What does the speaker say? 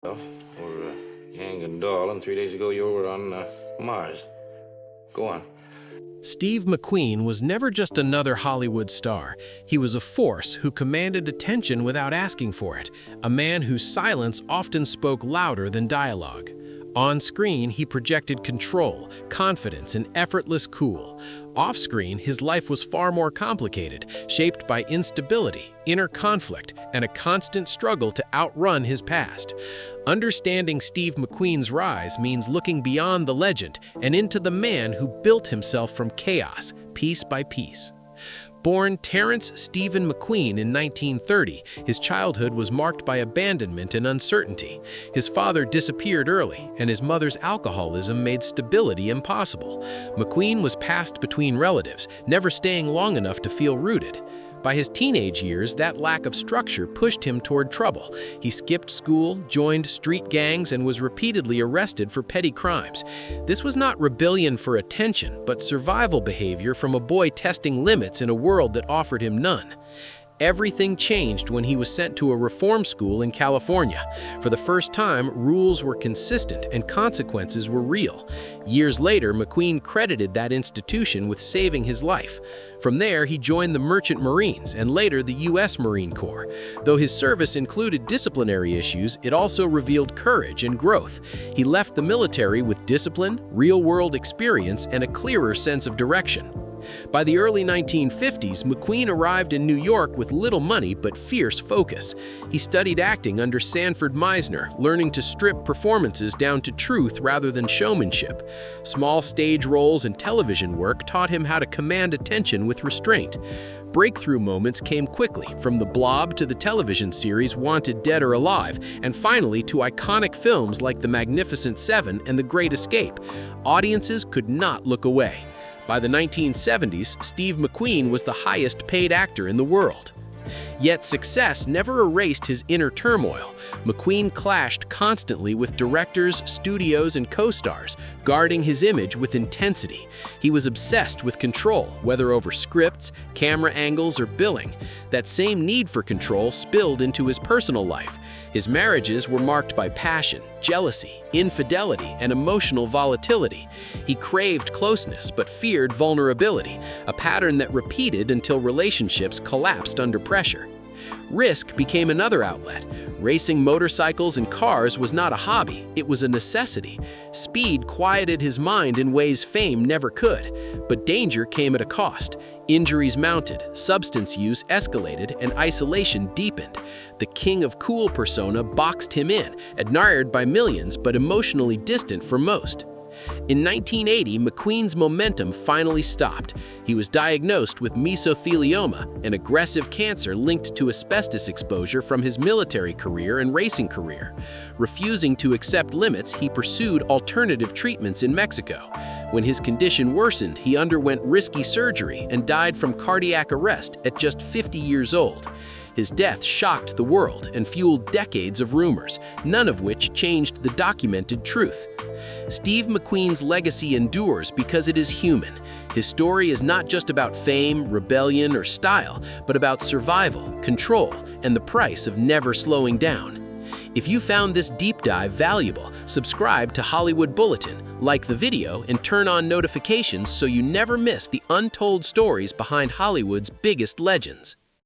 Or Yang and Doll, and 3 days ago you were on Mars. Go on. Steve McQueen was never just another Hollywood star. He was a force who commanded attention without asking for it, a man whose silence often spoke louder than dialogue. On screen, he projected control, confidence, and effortless cool. Off-screen, his life was far more complicated, shaped by instability, inner conflict, and a constant struggle to outrun his past. Understanding Steve McQueen's rise means looking beyond the legend and into the man who built himself from chaos, piece by piece. Born Terrence Stephen McQueen in 1930, his childhood was marked by abandonment and uncertainty. His father disappeared early, and his mother's alcoholism made stability impossible. McQueen was passed between relatives, never staying long enough to feel rooted. By his teenage years, that lack of structure pushed him toward trouble. He skipped school, joined street gangs, and was repeatedly arrested for petty crimes. This was not rebellion for attention, but survival behavior from a boy testing limits in a world that offered him none. Everything changed when he was sent to a reform school in California. For the first time, rules were consistent and consequences were real. Years later, McQueen credited that institution with saving his life. From there, he joined the Merchant Marines and later the U.S. Marine Corps. Though his service included disciplinary issues, it also revealed courage and growth. He left the military with discipline, real-world experience, and a clearer sense of direction. By the early 1950s, McQueen arrived in New York with little money but fierce focus. He studied acting under Sanford Meisner, learning to strip performances down to truth rather than showmanship. Small stage roles and television work taught him how to command attention with restraint. Breakthrough moments came quickly, from The Blob to the television series Wanted Dead or Alive, and finally to iconic films like The Magnificent Seven and The Great Escape. Audiences could not look away. By the 1970s, Steve McQueen was the highest-paid actor in the world. Yet success never erased his inner turmoil. McQueen clashed constantly with directors, studios, and co-stars, guarding his image with intensity. He was obsessed with control, whether over scripts, camera angles, or billing. That same need for control spilled into his personal life. His marriages were marked by passion, jealousy, infidelity, and emotional volatility. He craved closeness but feared vulnerability, a pattern that repeated until relationships collapsed under pressure. Risk became another outlet. Racing motorcycles and cars was not a hobby, it was a necessity. Speed quieted his mind in ways fame never could, but danger came at a cost. Injuries mounted, substance use escalated, and isolation deepened. The king of cool persona boxed him in, admired by millions but emotionally distant for most. In 1980, McQueen's momentum finally stopped. He was diagnosed with mesothelioma, an aggressive cancer linked to asbestos exposure from his military career and racing career. Refusing to accept limits, he pursued alternative treatments in Mexico. When his condition worsened, he underwent risky surgery and died from cardiac arrest at just 50 years old. His death shocked the world and fueled decades of rumors, none of which changed the documented truth. Steve McQueen's legacy endures because it is human. His story is not just about fame, rebellion, or style, but about survival, control, and the price of never slowing down. If you found this deep dive valuable, subscribe to Hollywood Bulletin, like the video, and turn on notifications so you never miss the untold stories behind Hollywood's biggest legends.